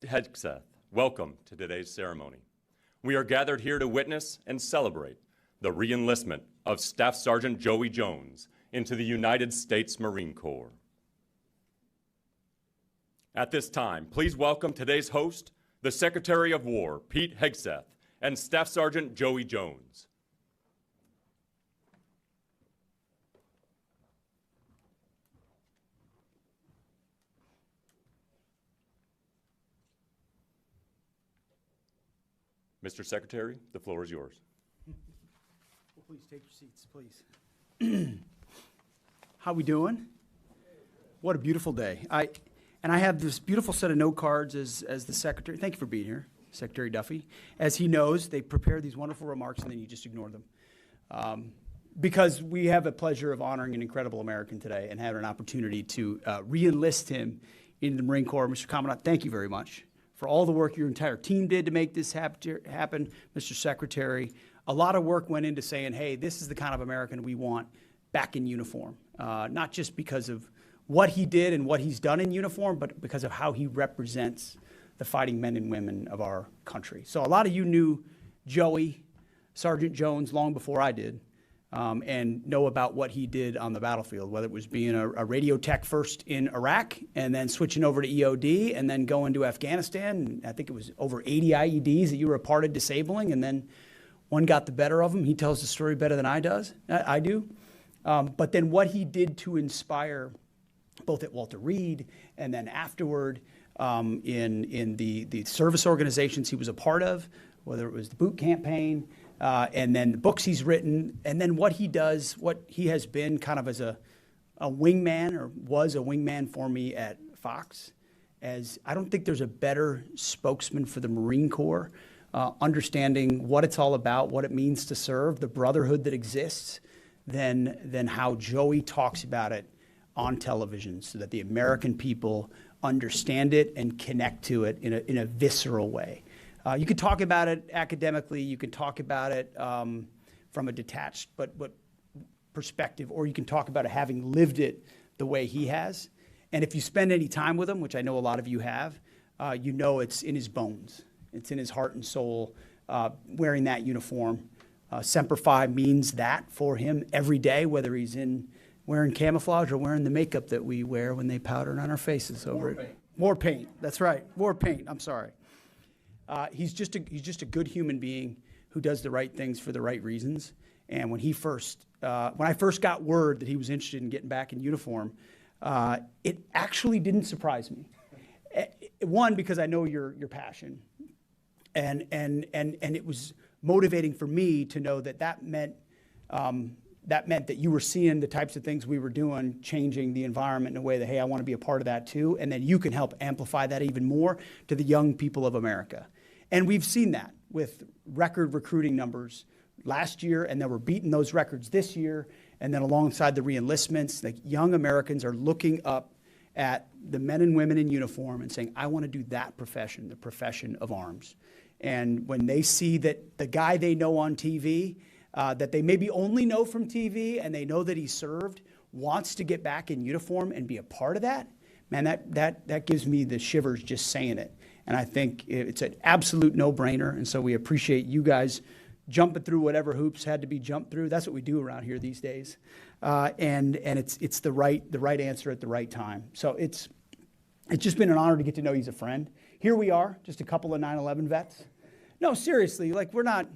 Hegseth, welcome to today's ceremony. We are gathered here to witness and celebrate the re-enlistment of Staff Sergeant Joey Jones into the United States Marine Corps. At this time, please welcome today's host, the Secretary of War, Pete Hegseth, and Staff Sergeant Joey Jones. Mr. Secretary, the floor is yours. Well, please take your seats, please. How we doing? What a beautiful day. I have this beautiful set of note cards as the Secretary. Thank you for being here, Secretary Duffy. As he knows, they prepare these wonderful remarks and then you just ignore them. Because we have a pleasure of honoring an incredible American today and having an opportunity to re-enlist him into the Marine Corps. Mr. Commandant, thank you very much for all the work your entire team did to make this happen, Mr. Secretary. A lot of work went into saying, hey, this is the kind of American we want back in uniform, not just because of what he did and what he's done in uniform, but because of how he represents the fighting men and women of our country. So a lot of you knew Joey, Sergeant Jones, long before I did, and know about what he did on the battlefield, whether it was being a radio tech first in Iraq and then switching over to EOD and then going to Afghanistan. And I think it was over 80 IEDs that you were a part of disabling, and then one got the better of him. He tells the story better than I do. But then what he did to inspire both at Walter Reed and then afterward in the service organizations he was a part of, whether it was the boot campaign, and then the books he's written, and then what he does, what he has been kind of as a wingman, or was a wingman for me at Fox, as I don't think there's a better spokesman for the Marine Corps, understanding what it's all about, what it means to serve, the brotherhood that exists, than how Joey talks about it on television, so that the American people understand it and connect to it in a visceral way. You can talk about it academically, you can talk about it from a detached but perspective, or you can talk about it having lived it the way he has. And if you spend any time with him, which I know a lot of you have, you know it's in his bones. It's in his heart and soul, wearing that uniform. Semper Fi means that for him every day, whether he's wearing camouflage or wearing the makeup that we wear when they powder it on our faces over it. War paint, that's right, war paint, I'm sorry. He's just a good human being who does the right things for the right reasons. And when I first got word that he was interested in getting back in uniform, it actually didn't surprise me. One, because I know your passion, and it was motivating for me to know that meant that you were seeing the types of things we were doing, changing the environment in a way that, hey, I want to be a part of that too, and then you can help amplify that even more to the young people of America. And we've seen that with record recruiting numbers last year, and then we're beating those records this year, and then alongside the re-enlistments, like young Americans are looking up at the men and women in uniform and saying, I want to do that profession, the profession of arms. And when they see that the guy they know on TV, that they maybe only know from TV, and they know that he served, wants to get back in uniform and be a part of that, man, that gives me the shivers just saying it. And I think it's an absolute no-brainer, and so we appreciate you guys jumping through whatever hoops had to be jumped through. That's what we do around here these days, and it's the right answer at the right time. So it's just been an honor to get to know you as a friend. Here we are, just a couple of 9/11 vets. No, seriously, like we're not.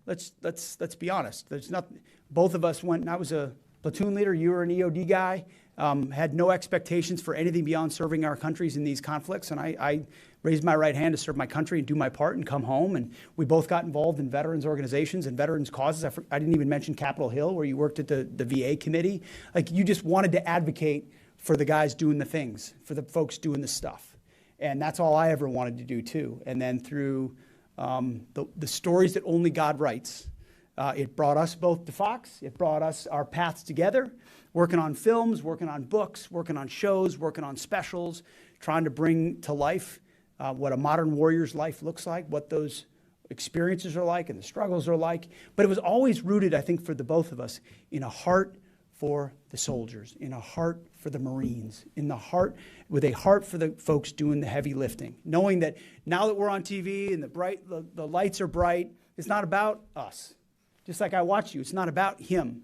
Let's be honest. There's nothing. Both of us went. And I was a platoon leader. You were an EOD guy. Had no expectations for anything beyond serving our countries in these conflicts, and I raised my right hand to serve my country and do my part and come home. And we both got involved in veterans organizations and veterans causes. I didn't even mention Capitol Hill, where you worked at the VA committee. Like you just wanted to advocate for the guys doing the things, for the folks doing the stuff, and that's all I ever wanted to do too. And then through the stories that only God writes, it brought us both to Fox. It brought us our paths together, working on films, working on books, working on shows, working on specials, trying to bring to life what a modern warrior's life looks like, what those experiences are like and the struggles are like. But it was always rooted, I think, for the both of us in a heart for the soldiers, in a heart for the Marines, with a heart for the folks doing the heavy lifting, knowing that now that we're on TV and the lights are bright, it's not about us. Just like I watch you, it's not about him.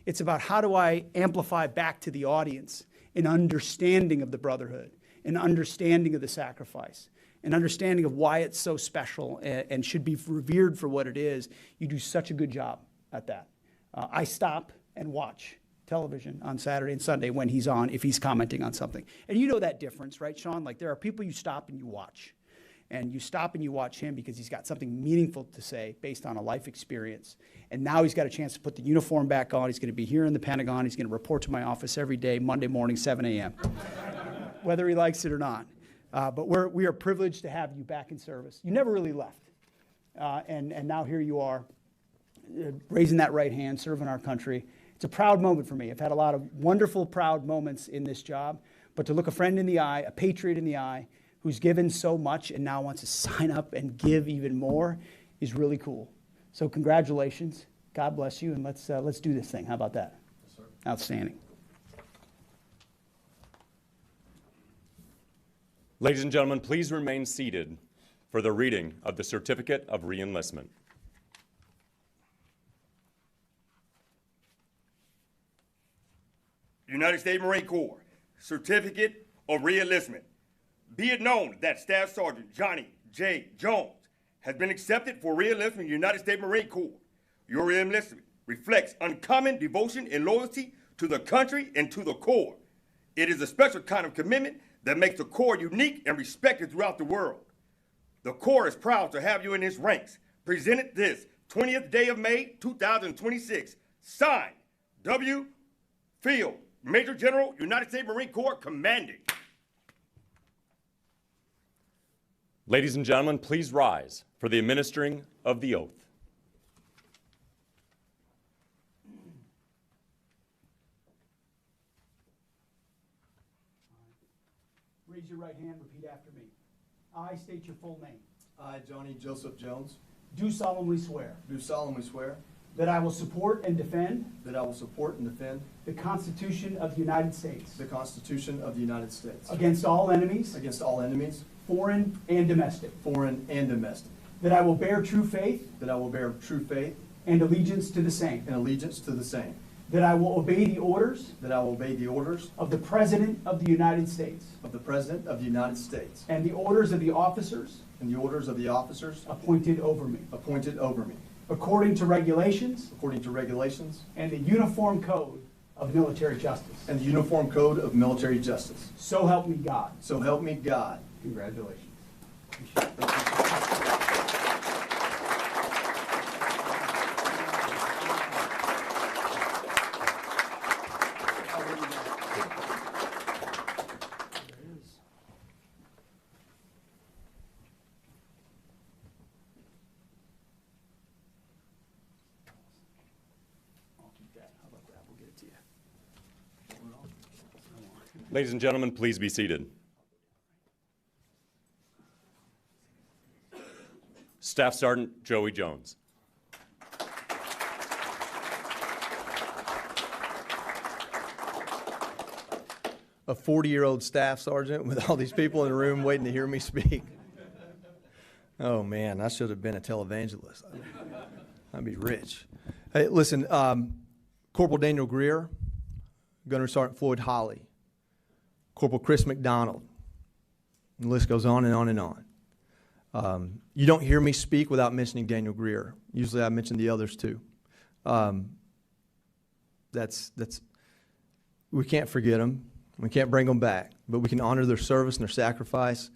It's about how do I amplify back to the audience an understanding of the brotherhood, an understanding of the sacrifice, an understanding of why it's so special and should be revered for what it is. You do such a good job at that. I stop and watch television on Saturday and Sunday when he's on, if he's commenting on something. And you know that difference, right, Sean? Like, there are people you stop and you watch. And you stop and you watch him because he's got something meaningful to say based on a life experience. And now he's got a chance to put the uniform back on. He's going to be here in the Pentagon. He's going to report to my office every day, Monday morning, 7 a.m., whether he likes it or not. But we are privileged to have you back in service. You never really left. And now here you are, raising that right hand, serving our country. It's a proud moment for me. I've had a lot of wonderful, proud moments in this job. But to look a friend in the eye, a patriot in the eye, who's given so much and now wants to sign up and give even more is really cool. So congratulations. God bless you, and let's do this thing. How about that? Yes, sir. Outstanding. Ladies and gentlemen, please remain seated for the reading of the Certificate of Reenlistment. United States Marine Corps, Certificate of Reenlistment. Be it known that Staff Sergeant Johnny J. Jones has been accepted for reenlistment in the United States Marine Corps. Your reenlistment reflects uncommon devotion and loyalty to the country and to the Corps. It is a special kind of commitment that makes the Corps unique and respected throughout the world. The Corps is proud to have you in its ranks. Presented this 20th day of May, 2026. Signed, W. Field, Major General, United States Marine Corps, Commanding. Ladies and gentlemen, please rise for the administering of the oath. Raise your right hand, repeat after me. I state your full name. I, Johnny Joseph Jones, Do solemnly swear do solemnly swear that I will support and defend that I will support and defend the Constitution of the United States the Constitution of the United States against all enemies, against all enemies, foreign and domestic, foreign and domestic, that I will bear true faith that I will bear true faith and allegiance to the same, and allegiance to the same, that I will obey the orders that I will obey the orders of the President of the United States of the President of the United States and the orders of the officers and the orders of the officers appointed over me, appointed over me, according to regulations according to regulations and the Uniform Code of Military Justice. and the Uniform Code of Military Justice. So help me God. So help me God. Congratulations. Ladies and gentlemen, please be seated. Staff Sergeant Joey Jones. A 40-year-old staff sergeant with all these people in the room waiting to hear me speak. Oh, man, I should have been a televangelist. I'd be rich. Hey, listen, Corporal Daniel Greer, Gunnery Sergeant Floyd Holly, Corporal Chris McDonald, and the list goes on and on and on. You don't hear me speak without mentioning Daniel Greer. Usually I mention the others too. We can't forget them. We can't bring them back, but we can honor their service and their sacrifice.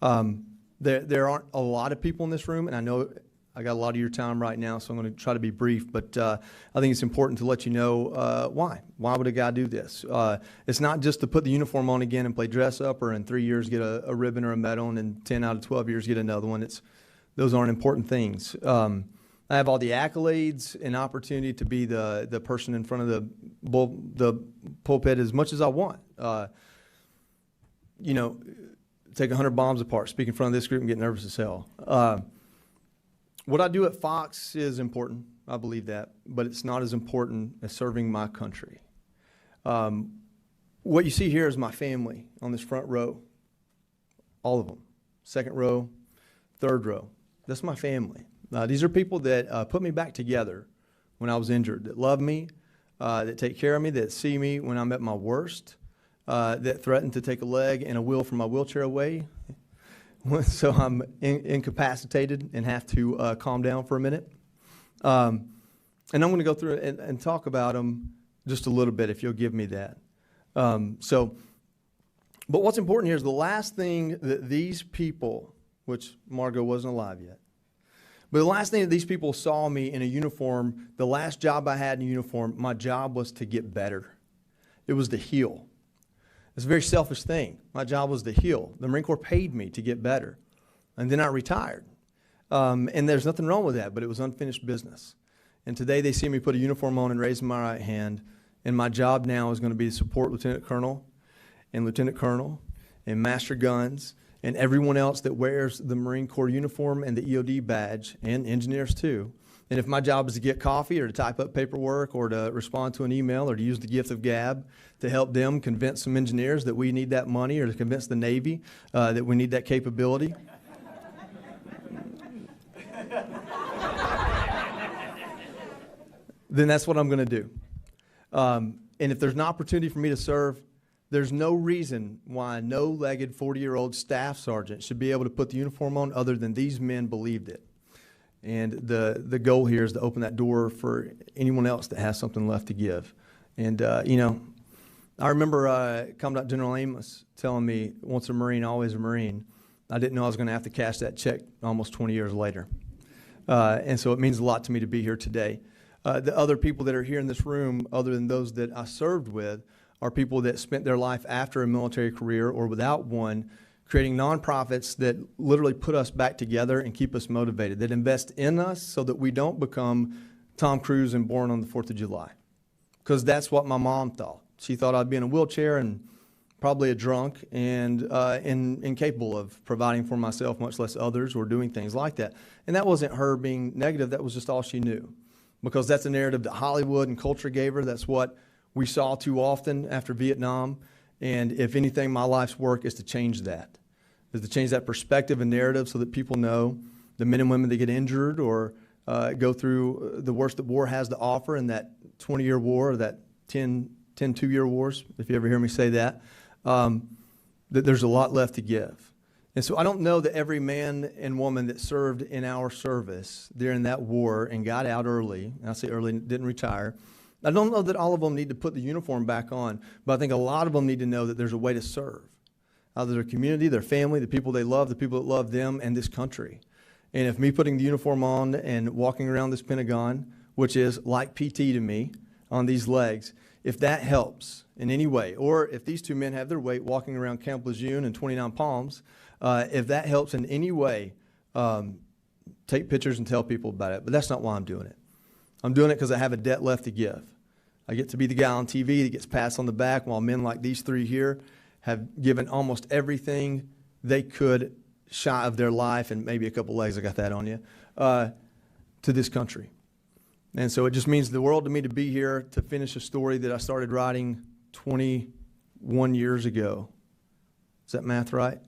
There aren't a lot of people in this room, and I know I got a lot of your time right now, so I'm going to try to be brief, but I think it's important to let you know why. Why would a guy do this? It's not just to put the uniform on again and play dress up, or in 3 years get a ribbon or a medal, and in 10 out of 12 years get another one. Those aren't important things. I have all the accolades and opportunity to be the person in front of the pulpit as much as I want. Take 100 bombs apart, speak in front of this group and get nervous as hell. What I do at Fox is important. I believe that. But it's not as important as serving my country. What you see here is my family on this front row. All of them. Second row, third row. That's my family. These are people that put me back together when I was injured, that love me, that take care of me, that see me when I'm at my worst, that threaten to take a leg and a wheel from my wheelchair away. So I'm incapacitated and have to calm down for a minute. And I'm going to go through and talk about them just a little bit, if you'll give me that. But what's important here is the last thing that these people, which Margot wasn't alive yet, but the last thing that these people saw me in a uniform, the last job I had in a uniform, my job was to get better. It was to heal. It's a very selfish thing. My job was to heal. The Marine Corps paid me to get better. And then I retired. And there's nothing wrong with that, but it was unfinished business. And today they see me put a uniform on and raise my right hand. And my job now is going to be to support Lieutenant Colonel and Master Guns and everyone else that wears the Marine Corps uniform and the EOD badge, and engineers too. And if my job is to get coffee or to type up paperwork or to respond to an email or to use the gift of gab to help them convince some engineers that we need that money, or to convince the Navy that we need that capability, then that's what I'm going to do. And if there's an opportunity for me to serve, there's no reason why a no-legged 40-year-old staff sergeant should be able to put the uniform on other than these men believed it. And the goal here is to open that door for anyone else that has something left to give. And, I remember Commandant General Amos telling me, once a Marine, always a Marine. I didn't know I was going to have to cash that check almost 20 years later. And so it means a lot to me to be here today. The other people that are here in this room, other than those that I served with, are people that spent their life after a military career or without one, creating nonprofits that literally put us back together and keep us motivated, that invest in us so that we don't become Tom Cruise and Born on the 4th of July. Because that's what my mom thought. She thought I'd be in a wheelchair and probably a drunk and incapable of providing for myself, much less others, or doing things like that. And that wasn't her being negative. That was just all she knew. Because that's a narrative that Hollywood and culture gave her. That's what we saw too often after Vietnam. And if anything, my life's work is to change that. Is to change that perspective and narrative so that people know the men and women that get injured or go through the worst that war has to offer in that 20-year war, or that 10 two-year wars, if you ever hear me say that, that there's a lot left to give. And so I don't know that every man and woman that served in our service during that war and got out early, and I say early, didn't retire, I don't know that all of them need to put the uniform back on, but I think a lot of them need to know that there's a way to serve. Either their community, their family, the people they love, the people that love them, and this country. And if me putting the uniform on and walking around this Pentagon, which is like PT to me, on these legs, if that helps in any way, or if these two men have their weight walking around Camp Lejeune and 29 Palms, if that helps in any way, take pictures and tell people about it. But that's not why I'm doing it. I'm doing it because I have a debt left to give. I get to be the guy on TV that gets pats on the back, while men like these three here have given almost everything they could, shy of their life and maybe a couple legs, I got that on you, to this country. And so it just means the world to me to be here to finish a story that I started writing 21 years ago. Is that math right?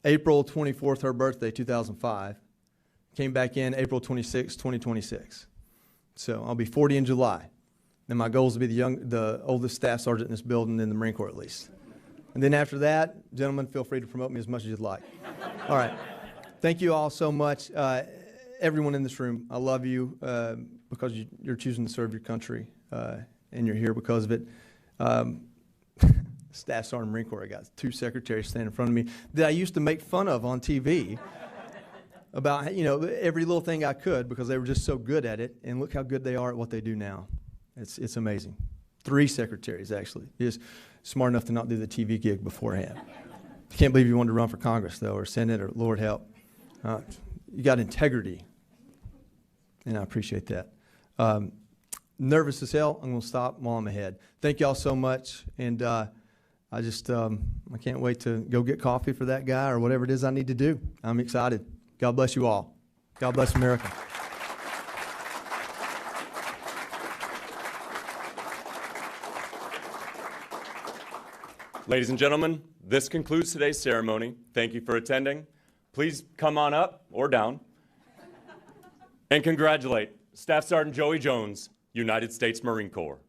April 24th, her birthday, 2005. Came back in April 26, 2026. So I'll be 40 in July. And my goal is to be the oldest staff sergeant in this building in the Marine Corps at least. And then after that, gentlemen, feel free to promote me as much as you'd like. All right. Thank you all so much. Everyone in this room, I love you because you're choosing to serve your country, and you're here because of it. Staff Sergeant Marine Corps, I got two secretaries standing in front of me that I used to make fun of on TV about, every little thing I could because they were just so good at it, and look how good they are at what they do now. It's amazing. 3 secretaries, actually. Just smart enough to not do the TV gig beforehand. I can't believe you wanted to run for Congress, though, or Senate, or Lord help. You got integrity, and I appreciate that. Nervous as hell. I'm going to stop while I'm ahead. Thank y'all so much, and I can't wait to go get coffee for that guy or whatever it is I need to do. I'm excited. God bless you all. God bless America. Ladies and gentlemen, this concludes today's ceremony. Thank you for attending. Please come on up or down and congratulate Staff Sergeant Joey Jones, United States Marine Corps.